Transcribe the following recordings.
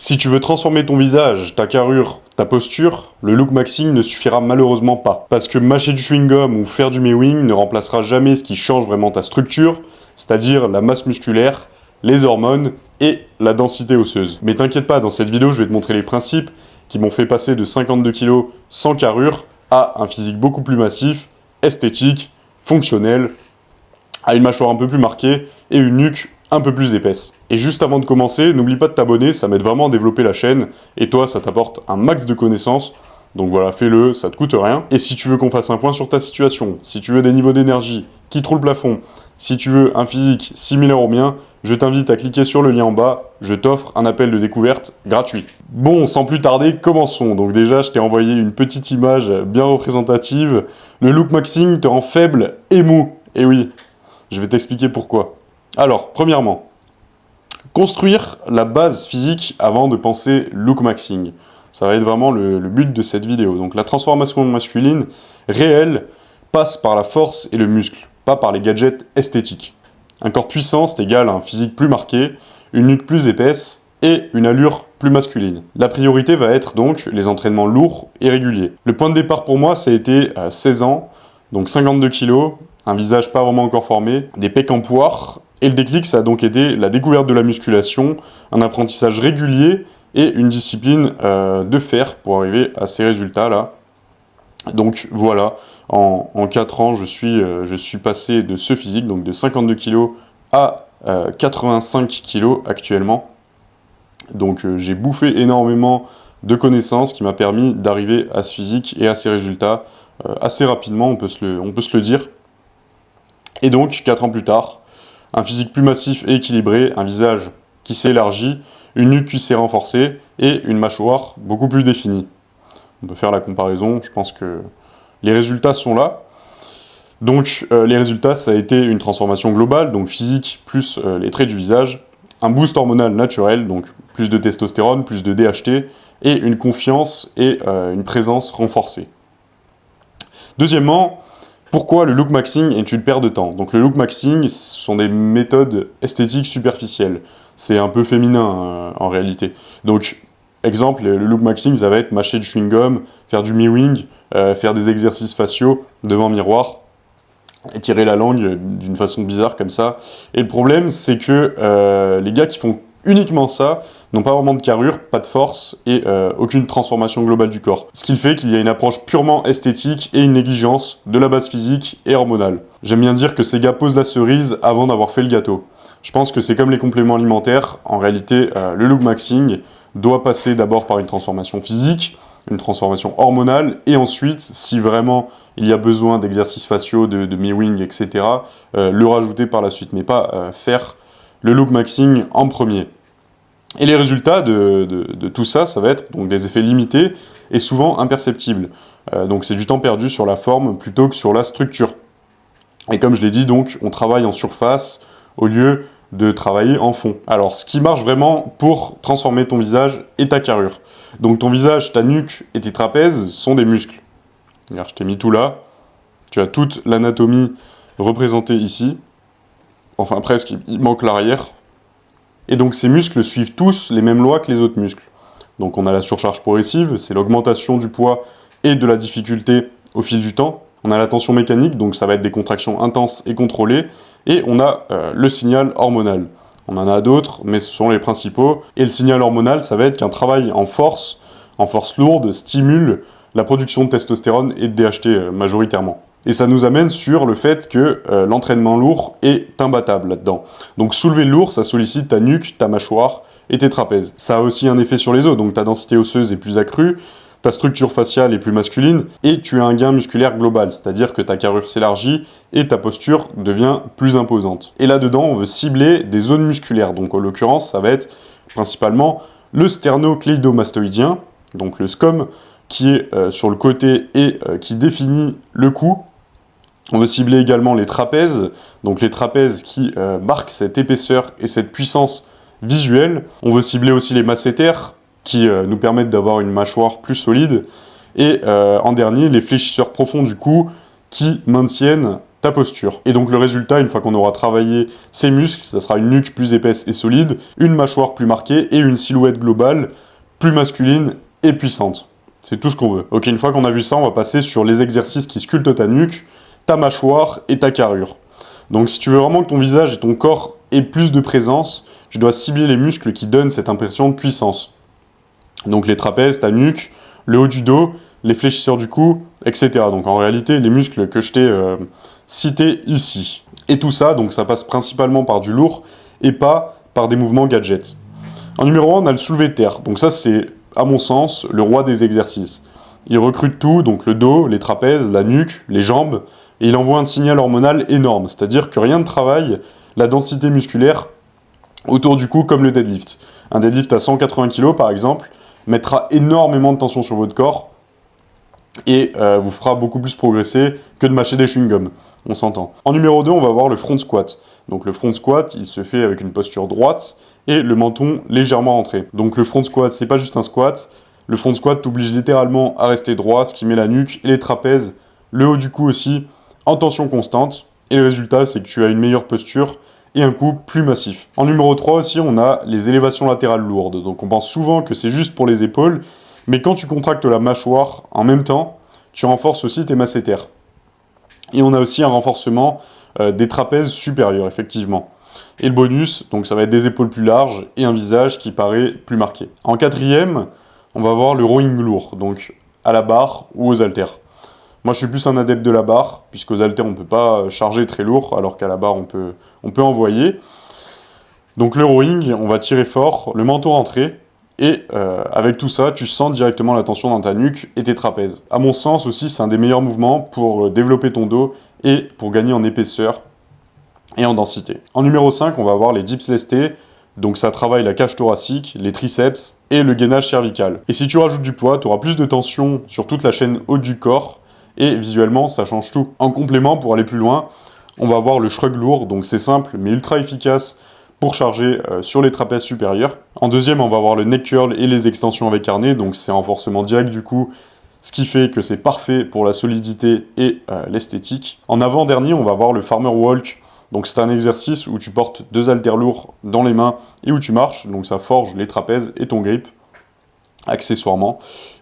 Si tu veux transformer ton visage, ta carrure, ta posture, le look maxing ne suffira malheureusement pas. Parce que mâcher du chewing-gum ou faire du mewing ne remplacera jamais ce qui change vraiment ta structure, c'est-à-dire la masse musculaire, les hormones et la densité osseuse. Mais t'inquiète pas, dans cette vidéo, je vais te montrer les principes qui m'ont fait passer de 52 kg sans carrure à un physique beaucoup plus massif, esthétique, fonctionnel, à une mâchoire un peu plus marquée et une nuque un peu plus épaisse. Et juste avant de commencer, n'oublie pas de t'abonner, ça m'aide vraiment à développer la chaîne, et toi, ça t'apporte un max de connaissances, donc voilà, fais-le, ça te coûte rien. Et si tu veux qu'on fasse un point sur ta situation, si tu veux des niveaux d'énergie qui trouvent le plafond, si tu veux un physique similaire au mien, je t'invite à cliquer sur le lien en bas, je t'offre un appel de découverte gratuit. Bon, sans plus tarder, commençons. Donc déjà, je t'ai envoyé une petite image bien représentative. Le look maxing te rend faible et mou. Et oui, je vais t'expliquer pourquoi. Alors, premièrement, construire la base physique avant de penser look maxing. Ça va être vraiment le but de cette vidéo. Donc la transformation masculine réelle passe par la force et le muscle, pas par les gadgets esthétiques. Un corps puissant, c'est égal à un physique plus marqué, une nuque plus épaisse et une allure plus masculine. La priorité va être donc les entraînements lourds et réguliers. Le point de départ pour moi, ça a été 16 ans, donc 52 kg, un visage pas vraiment encore formé, des pecs en poire. Et le déclic, ça a donc été la découverte de la musculation, un apprentissage régulier et une discipline de fer pour arriver à ces résultats-là. Donc voilà, en 4 ans, je suis passé de ce physique, donc de 52 kg à 85 kg actuellement. Donc j'ai bouffé énormément de connaissances qui m'a permis d'arriver à ce physique et à ces résultats assez rapidement, on peut se le dire. Et donc, 4 ans plus tard, un physique plus massif et équilibré, un visage qui s'élargit, une nuque qui s'est renforcée et une mâchoire beaucoup plus définie. On peut faire la comparaison, je pense que les résultats sont là. Donc les résultats, ça a été une transformation globale, donc physique plus les traits du visage, un boost hormonal naturel, donc plus de testostérone, plus de DHT, et une confiance et une présence renforcée. Deuxièmement, pourquoi le look maxing est une perte de temps? Donc le look maxing, ce sont des méthodes esthétiques superficielles. C'est un peu féminin en réalité. Donc, exemple, le look maxing, ça va être mâcher du chewing-gum, faire du mewing, faire des exercices faciaux devant miroir, étirer la langue d'une façon bizarre comme ça. Et le problème, c'est que les gars qui font uniquement ça n'ont pas vraiment de carrure, pas de force et aucune transformation globale du corps. Ce qui fait qu'il y a une approche purement esthétique et une négligence de la base physique et hormonale. J'aime bien dire que ces gars posent la cerise avant d'avoir fait le gâteau. Je pense que c'est comme les compléments alimentaires. En réalité, le look maxing doit passer d'abord par une transformation physique, une transformation hormonale, et ensuite, si vraiment il y a besoin d'exercices faciaux, de mewing, etc., le rajouter par la suite, mais pas faire le look maxing en premier. Et les résultats de tout ça, ça va être donc des effets limités et souvent imperceptibles. Donc c'est du temps perdu sur la forme plutôt que sur la structure. Et comme je l'ai dit, donc on travaille en surface au lieu de travailler en fond. Alors ce qui marche vraiment pour transformer ton visage et ta carrure. Donc ton visage, ta nuque et tes trapèzes sont des muscles. Regarde, je t'ai mis tout là. Tu as toute l'anatomie représentée ici. Enfin presque, il manque l'arrière. Et donc ces muscles suivent tous les mêmes lois que les autres muscles. Donc on a la surcharge progressive, c'est l'augmentation du poids et de la difficulté au fil du temps. On a la tension mécanique, donc ça va être des contractions intenses et contrôlées. Et on a le signal hormonal. On en a d'autres, mais ce sont les principaux. Et le signal hormonal, ça va être qu'un travail en force lourde, stimule la production de testostérone et de DHT majoritairement. Et ça nous amène sur le fait que l'entraînement lourd est imbattable là-dedans. Donc soulever le lourd, ça sollicite ta nuque, ta mâchoire et tes trapèzes. Ça a aussi un effet sur les os, donc ta densité osseuse est plus accrue, ta structure faciale est plus masculine, et tu as un gain musculaire global, c'est-à-dire que ta carrure s'élargit et ta posture devient plus imposante. Et là-dedans, on veut cibler des zones musculaires, donc en l'occurrence, ça va être principalement le sternocléidomastoïdien, donc le SCOM, qui est sur le côté et qui définit le cou. On veut cibler également les trapèzes, donc les trapèzes qui marquent cette épaisseur et cette puissance visuelle. On veut cibler aussi les masséters, qui nous permettent d'avoir une mâchoire plus solide. Et en dernier, les fléchisseurs profonds du cou, qui maintiennent ta posture. Et donc le résultat, une fois qu'on aura travaillé ces muscles, ça sera une nuque plus épaisse et solide, une mâchoire plus marquée et une silhouette globale plus masculine et puissante. C'est tout ce qu'on veut. Ok, une fois qu'on a vu ça, on va passer sur les exercices qui sculptent ta nuque, ta mâchoire et ta carrure. Donc si tu veux vraiment que ton visage et ton corps aient plus de présence, tu dois cibler les muscles qui donnent cette impression de puissance. Donc les trapèzes, ta nuque, le haut du dos, les fléchisseurs du cou, etc. Donc en réalité, les muscles que je t'ai cités ici. Et tout ça, donc ça passe principalement par du lourd et pas par des mouvements gadgets. En numéro 1, on a le soulevé de terre. Donc ça, c'est, à mon sens, le roi des exercices. Il recrute tout, donc le dos, les trapèzes, la nuque, les jambes, et il envoie un signal hormonal énorme. C'est-à-dire que rien ne travaille la densité musculaire autour du cou comme le deadlift. Un deadlift à 180 kg, par exemple, mettra énormément de tension sur votre corps et vous fera beaucoup plus progresser que de mâcher des chewing-gums. On s'entend. En numéro 2, on va voir le front squat. Donc le front squat, il se fait avec une posture droite et le menton légèrement rentré. Donc le front squat, c'est pas juste un squat. Le front squat t'oblige littéralement à rester droit, ce qui met la nuque et les trapèzes, le haut du cou aussi, en tension constante. Et le résultat, c'est que tu as une meilleure posture et un coup plus massif. En numéro 3 aussi, on a les élévations latérales lourdes. Donc on pense souvent que c'est juste pour les épaules, mais quand tu contractes la mâchoire en même temps, tu renforces aussi tes masséters. Et on a aussi un renforcement des trapèzes supérieurs, effectivement. Et le bonus, donc ça va être des épaules plus larges et un visage qui paraît plus marqué. En quatrième, on va voir le rowing lourd, donc à la barre ou aux haltères. Moi, je suis plus un adepte de la barre, puisqu'aux haltères, on ne peut pas charger très lourd, alors qu'à la barre, on peut envoyer. Donc le rowing, on va tirer fort, le menton rentré, et avec tout ça, tu sens directement la tension dans ta nuque et tes trapèzes. À mon sens aussi, c'est un des meilleurs mouvements pour développer ton dos et pour gagner en épaisseur et en densité. En numéro 5, on va avoir les dips lestés. Donc ça travaille la cage thoracique, les triceps et le gainage cervical. Et si tu rajoutes du poids, tu auras plus de tension sur toute la chaîne haute du corps et visuellement, ça change tout. En complément, pour aller plus loin, on va avoir le shrug lourd. Donc c'est simple mais ultra efficace pour charger sur les trapèzes supérieurs. En deuxième, on va avoir le neck curl et les extensions avec harnais. Donc c'est un renforcement direct du cou, ce qui fait que c'est parfait pour la solidité et l'esthétique. En avant-dernier, on va avoir le farmer walk. Donc c'est un exercice où tu portes 2 haltères lourds dans les mains et où tu marches, donc ça forge les trapèzes et ton grip, accessoirement.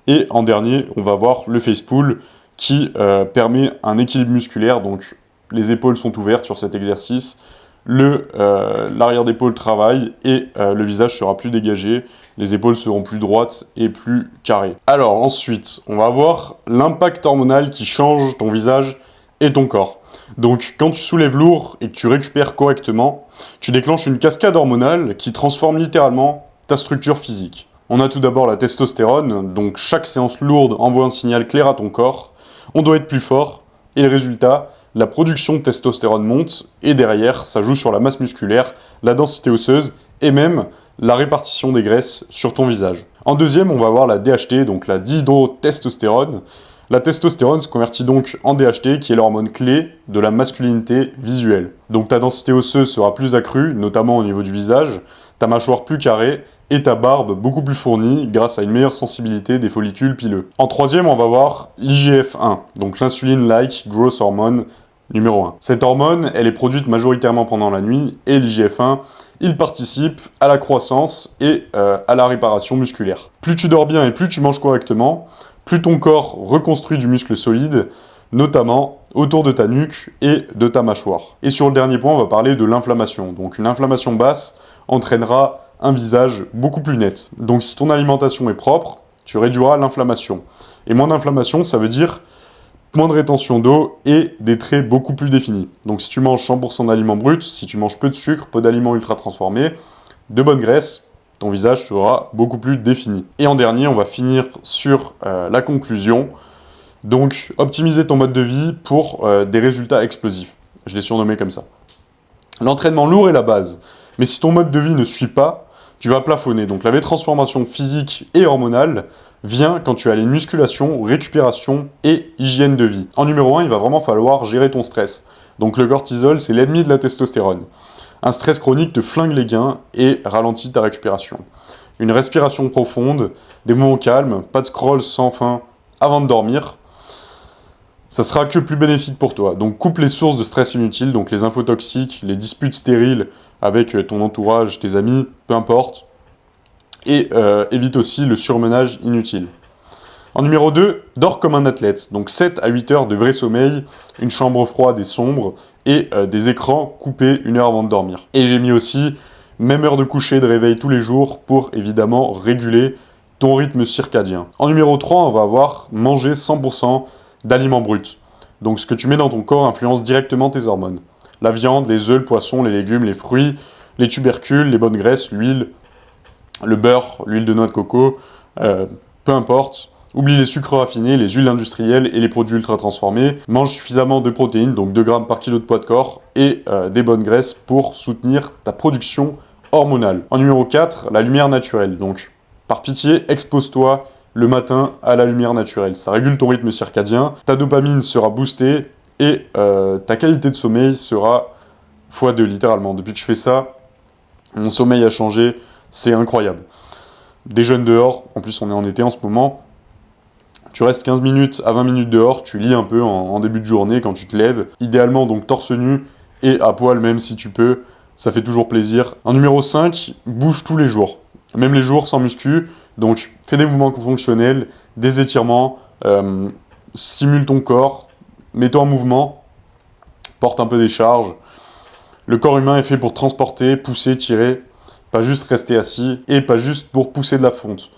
Et en dernier, on va voir le face pull qui permet un équilibre musculaire, donc les épaules sont ouvertes sur cet exercice, l'arrière d'épaule travaille et le visage sera plus dégagé, les épaules seront plus droites et plus carrées. Alors ensuite, on va voir l'impact hormonal qui change ton visage et ton corps. Donc quand tu soulèves lourd et que tu récupères correctement, tu déclenches une cascade hormonale qui transforme littéralement ta structure physique. On a tout d'abord la testostérone, donc chaque séance lourde envoie un signal clair à ton corps, on doit être plus fort, et le résultat, la production de testostérone monte, et derrière, ça joue sur la masse musculaire, la densité osseuse, et même la répartition des graisses sur ton visage. En deuxième, on va avoir la DHT, donc la dihydrotestostérone. La testostérone se convertit donc en DHT, qui est l'hormone clé de la masculinité visuelle. Donc ta densité osseuse sera plus accrue, notamment au niveau du visage, ta mâchoire plus carrée, et ta barbe beaucoup plus fournie grâce à une meilleure sensibilité des follicules pileux. En troisième, on va voir l'IGF-1, donc l'insuline-like growth hormone numéro 1. Cette hormone, elle est produite majoritairement pendant la nuit, et l'IGF-1, il participe à la croissance et à la réparation musculaire. Plus tu dors bien et plus tu manges correctement, plus ton corps reconstruit du muscle solide, notamment autour de ta nuque et de ta mâchoire. Et sur le dernier point, on va parler de l'inflammation. Donc une inflammation basse entraînera un visage beaucoup plus net. Donc si ton alimentation est propre, tu réduiras l'inflammation. Et moins d'inflammation, ça veut dire moins de rétention d'eau et des traits beaucoup plus définis. Donc si tu manges 100% d'aliments bruts, si tu manges peu de sucre, peu d'aliments ultra transformés, de bonne graisse, ton visage sera beaucoup plus défini. Et en dernier, on va finir sur la conclusion. Donc, optimiser ton mode de vie pour des résultats explosifs. Je l'ai surnommé comme ça. L'entraînement lourd est la base. Mais si ton mode de vie ne suit pas, tu vas plafonner. Donc la vraie transformation physique et hormonale vient quand tu as les musculation, récupération et hygiène de vie. En numéro 1, il va vraiment falloir gérer ton stress. Donc le cortisol, c'est l'ennemi de la testostérone. Un stress chronique te flingue les gains et ralentit ta récupération. Une respiration profonde, des moments calmes, pas de scroll sans fin avant de dormir. ça sera que plus bénéfique pour toi. Donc coupe les sources de stress inutiles, donc les infos toxiques, les disputes stériles avec ton entourage, tes amis, peu importe. Et évite aussi le surmenage inutile. En numéro 2, dors comme un athlète. Donc 7 à 8 heures de vrai sommeil, une chambre froide et sombre, et des écrans coupés 1 heure avant de dormir. Et j'ai mis aussi même heure de coucher, de réveil tous les jours pour évidemment réguler ton rythme circadien. En numéro 3, on va avoir manger 100% d'aliments bruts. Donc ce que tu mets dans ton corps influence directement tes hormones. La viande, les œufs, le poisson, les légumes, les fruits, les tubercules, les bonnes graisses, l'huile, le beurre, l'huile de noix de coco, peu importe. Oublie les sucres raffinés, les huiles industrielles et les produits ultra transformés. Mange suffisamment de protéines, donc 2 grammes par kilo de poids de corps, et des bonnes graisses pour soutenir ta production hormonale. En numéro 4, la lumière naturelle. Donc, par pitié, expose-toi le matin à la lumière naturelle. Ça régule ton rythme circadien, ta dopamine sera boostée et ta qualité de sommeil sera x2 littéralement. Depuis que je fais ça, mon sommeil a changé, c'est incroyable. Déjeune dehors, en plus on est en été en ce moment, tu restes 15 minutes à 20 minutes dehors, tu lis un peu en début de journée quand tu te lèves. Idéalement donc torse nu et à poil même si tu peux, ça fait toujours plaisir. En numéro 5, bouge tous les jours. Même les jours sans muscu, donc fais des mouvements fonctionnels, des étirements, stimule ton corps, mets-toi en mouvement, porte un peu des charges. Le corps humain est fait pour transporter, pousser, tirer, pas juste rester assis et pas juste pour pousser de la fonte.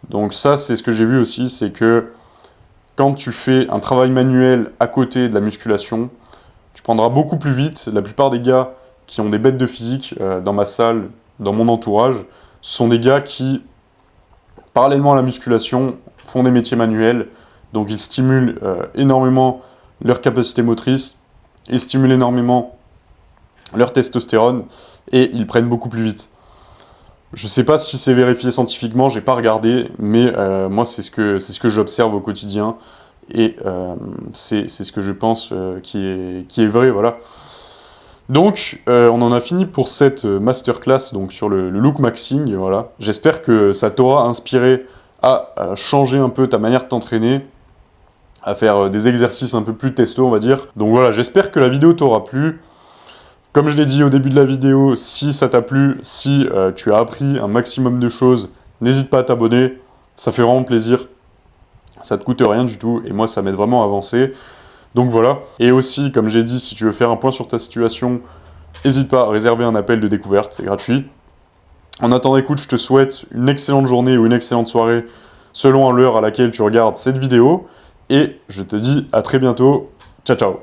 Donc ça c'est ce que j'ai vu aussi, c'est que quand tu fais un travail manuel à côté de la musculation, tu prendras beaucoup plus vite. La plupart des gars qui ont des bêtes de physique dans ma salle, dans mon entourage, ce sont des gars qui, parallèlement à la musculation, font des métiers manuels. Donc ils stimulent énormément leur capacité motrice, ils stimulent énormément leur testostérone et ils prennent beaucoup plus vite. Je sais pas si c'est vérifié scientifiquement, j'ai pas regardé, mais moi c'est ce que j'observe au quotidien et c'est ce que je pense qui est vrai, voilà. Donc on en a fini pour cette masterclass donc sur le look maxing, voilà. J'espère que ça t'aura inspiré à changer un peu ta manière de t'entraîner, à faire des exercices un peu plus testo, on va dire. Donc voilà, j'espère que la vidéo t'aura plu. Comme je l'ai dit au début de la vidéo, si ça t'a plu, si tu as appris un maximum de choses, n'hésite pas à t'abonner, ça fait vraiment plaisir, ça te coûte rien du tout, et moi ça m'aide vraiment à avancer. Donc voilà, et aussi, comme j'ai dit, si tu veux faire un point sur ta situation, n'hésite pas à réserver un appel de découverte, c'est gratuit. En attendant, écoute, je te souhaite une excellente journée ou une excellente soirée, selon l'heure à laquelle tu regardes cette vidéo, et je te dis à très bientôt, ciao ciao.